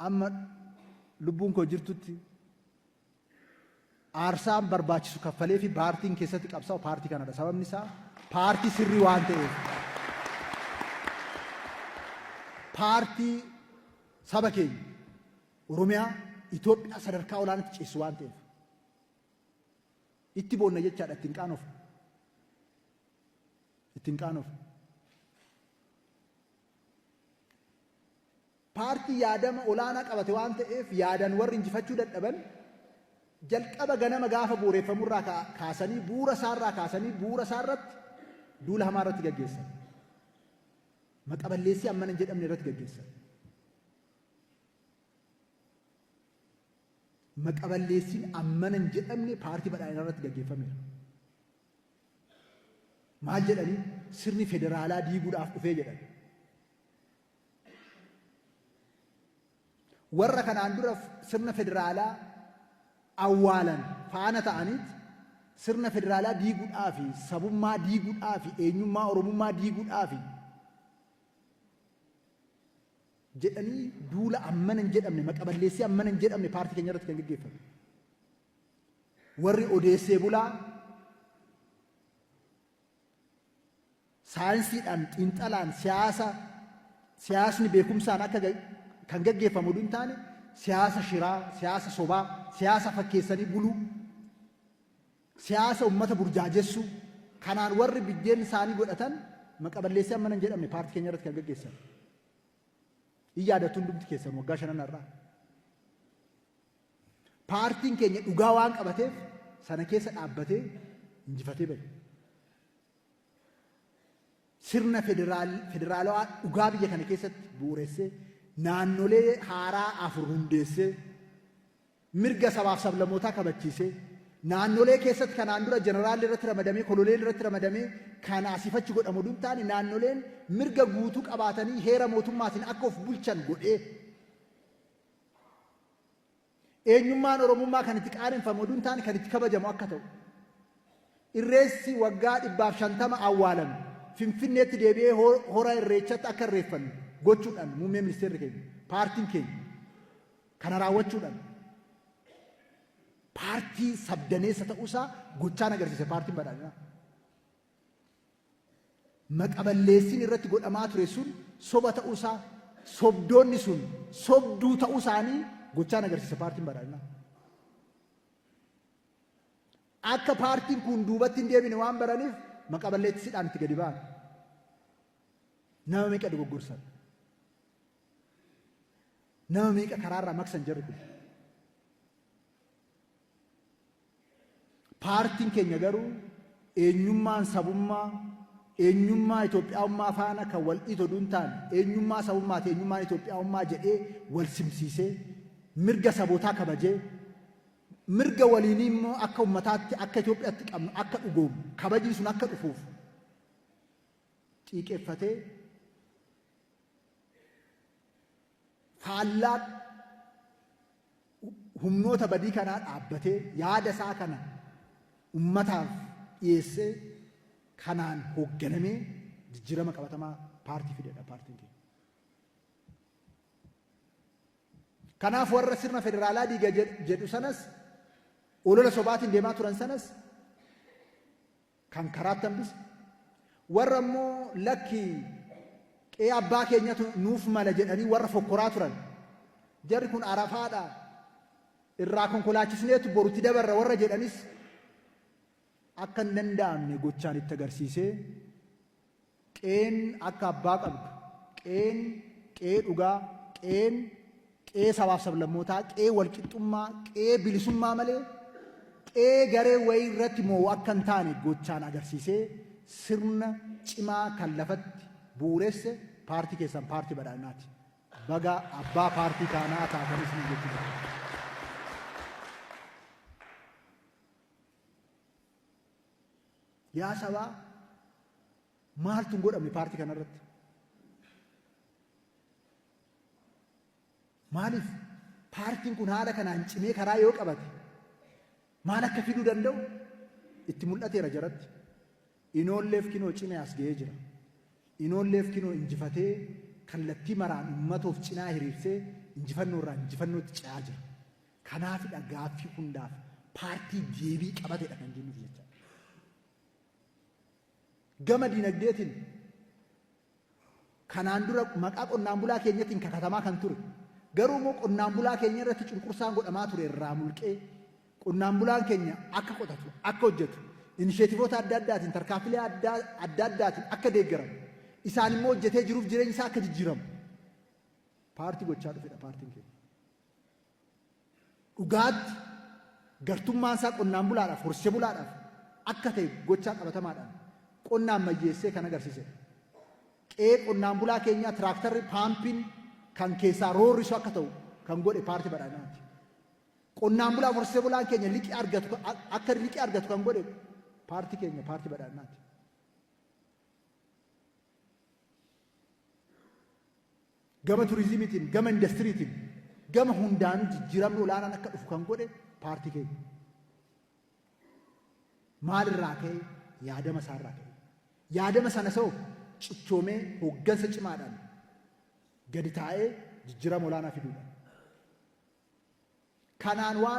amma lubbuun koo jirtutti aarsaan barbaachisu kaffalee fi paartiin keessatti qabsaa'u paartii kanadha. Sababni isaa paartii sirrii waan ta'eef, paartii saba keenya Oromiyaa Itoophiyaa sadarkaa olaanaatti ceessu waan ta'eef itti boonna jechaadha. Ittiin qaanofna. Paartii yaadama olaanaa qabate waan ta'eef yaadan warri injifachuu dadhaban jalqaba ganama gaafa bu'uureffamurraa kaasanii bu'uura isaarratti duula hamaa irratti gaggeessan. Maqaballeessii ammana hin jedhamne irratti gaggeessan. Maqaballeessiin ammana hin jedhamne paartii badhaadhinaa irratti gaggeeffameera. Maal jedhanii sirni federaalaa diiguudhaaf dhufee jedhan. Warra kanaan dura sirna federaalaa awwaalan faana ta'aniit sirna federaalaa diiguudhaa fi sabummaa diiguudhaa fi eenyummaa oromummaa diiguudhaa fi jedhanii duula ammana hin jedhamne maqaballeessii ammana hin jedhamne paartii keenya irratti kan gaggeeffame. Warri odeessee bulaa saayinsiidhaan xiinxalaan siyaasni beekumsaan akka kan gaggeeffamu hin taane siyaasa shiraa, siyaasa sobaa, siyaasa fakkeessanii buluu, siyaasa ummata burjaajessuu kanaan warri biddeen isaanii godhatan maqaballeessii ammana hin jedhamne paartii keenya irratti kan gaggeessan. Iyyaadattu hundumti keessan waggaa 5 irraa. Paartiin keenya dhugaa waan qabateef sana keessa dhaabbatee injifatee ba'e. Sirna federaalawaa dhugaa biyya kana keessatti bu'uuressee naannolee haaraa 4 hundeessee mirga sabaaf sablammootaa kabachiisee naannolee keessatti kanaan dura jeneraalli irratti ramadamee koloneelli irratti ramadamee kan asifachi godhamu hin taane naannoleen mirga guutuu qabaatanii heera mootummaatiin akka of bulchan godhee eenyummaan oromummaa kan itti qaaneffamu hin taane kan itti kabajamu akka ta'u irreessi waggaa 150 awwaalame Finfinneetti deebi'ee hora irreechatti akka irreeffannu gochuudhaan muummee ministeerri keenya paartiin keenya kana raawwachuudhaan paartii sabdaneessa ta'uusaa gochaan agarsiise paartiin badhaadhinaa. Maqaballeessiin irratti godhamaa ture sun soba ta'uusaa, sobdoonni sun sobduu ta'uusaanii gochaan agarsiise paartiin badhaadhinaa. Akka paartiin kun duubatti hin deebine waan baraniif maqaballeessiidhaan itti gadi ba'an. Nama meeqa dogoggorsan? Nama meeqa karaarraa maksan jarri kun? Paartiin keenya garuu eenyummaan sabummaa, eenyummaa Itoophiyaawummaa faana kan wal dhiitu hin taane, eenyummaa sabummaa fi eenyummaan Itoophiyaawummaa jedhee wal simsiisee mirga sabootaa kabajee mirga waliinii immoo akka ummataatti akka Itoophiyaatti qabnu akka dhugoomu kabajni sun akka dhufuuf xiiqeffatee faallaa humnoota badii kanaa dhaabbatee yaada isaa kana ummataaf dhiyeessee kanaan hoogganamee jijjiirama qabatamaa paartii fidedha paartiin keenya. Kanaaf warra sirna federaalaa diiga jedhu sanas olola sobaatiin deemaa turan sanas kan karaatti hambise warra immoo lakki qe'ee abbaa keenyatu nuuf mala jedhanii warra fokkoraa turan jarri kun arafaadha irraa konkolaachisneetu borutti dabarra warra jedhanis akka hin danda'amne gochaan itti agarsiisee qeen akka abbaa qabdu qee dhugaa qee sabaaf sablammootaa qee walqixxummaa qee bilisummaa malee qee garee wayii irratti moo akka hin taane gochaan agarsiisee sirna cimaa kan lafatti bu'uuresse paartii keessan paartii badhaadhinaati. Baga abbaa paartii kanaa taatanis ni jechuudha. Yaa sabaa maaltu hin godhamne paartii kanarratti? Maaliif paartiin kun haala kanaan cimee karaa yoo qabate maal akka fiduu danda'u itti mul'ateera jaratti. Inoolleef kinoo cimee as ga'ee jira. Inoolleef kinoo injifatee kallattii maraan ummatoof cinaa hiriirsee injifannoo irraa injifannootti ce'aa jira. Kanaafidha gaaffii hundaaf paartii deebii qabatedha kan jennuuf jecha. Gama dinagdeetiin kanaan dura maqaa qonnaan bulaa keenyatiin kakatamaa kan ture. Garuu immoo qonnaan bulaa keenya irratti cunqursaan godhamaa ture irraa mulqee qonnaan bulaan keenya akka qotatu, akka hojjetu, inisheetivoota adda addaatiin, tarkaanfilee adda addaatiin akka deeggaramu, isaan immoo hojjetee jiruuf jireenya isaa akka jijjiiramu paartii gochaa dhufedha paartiin keenya. Dhugaatti gartummaan isaa qonnaan bulaadhaaf, horsiisee bulaadhaaf akka ta'e gochaa qabatamaadhaan qonnaan mayyeessee kan agarsiisedha. Qe'ee qonnaan bulaa keenyaa tiraaktarri paampiin kan keessaa roorrisu akka ta'u kan godhe paartii badhaadhinaati. Qonnaan bulaa horsiisee bulaan keenya liqii argatu akka liqii argatu kan godhe paartii keenya paartii badhaadhinaati. Gama turizimiitiin, gama indastiriitiin, gama hundaanuu jijjiiramni olaanaan akka dhufu kan godhe paartii keenya. Maalirraa ka'e? Yaadama isaarraa ka'e. Yaadama sana sa'u cichoomee hooggansa cimaadhaan gadi taa'ee jijjiirama olaanaa fiduudha. Kanaan waan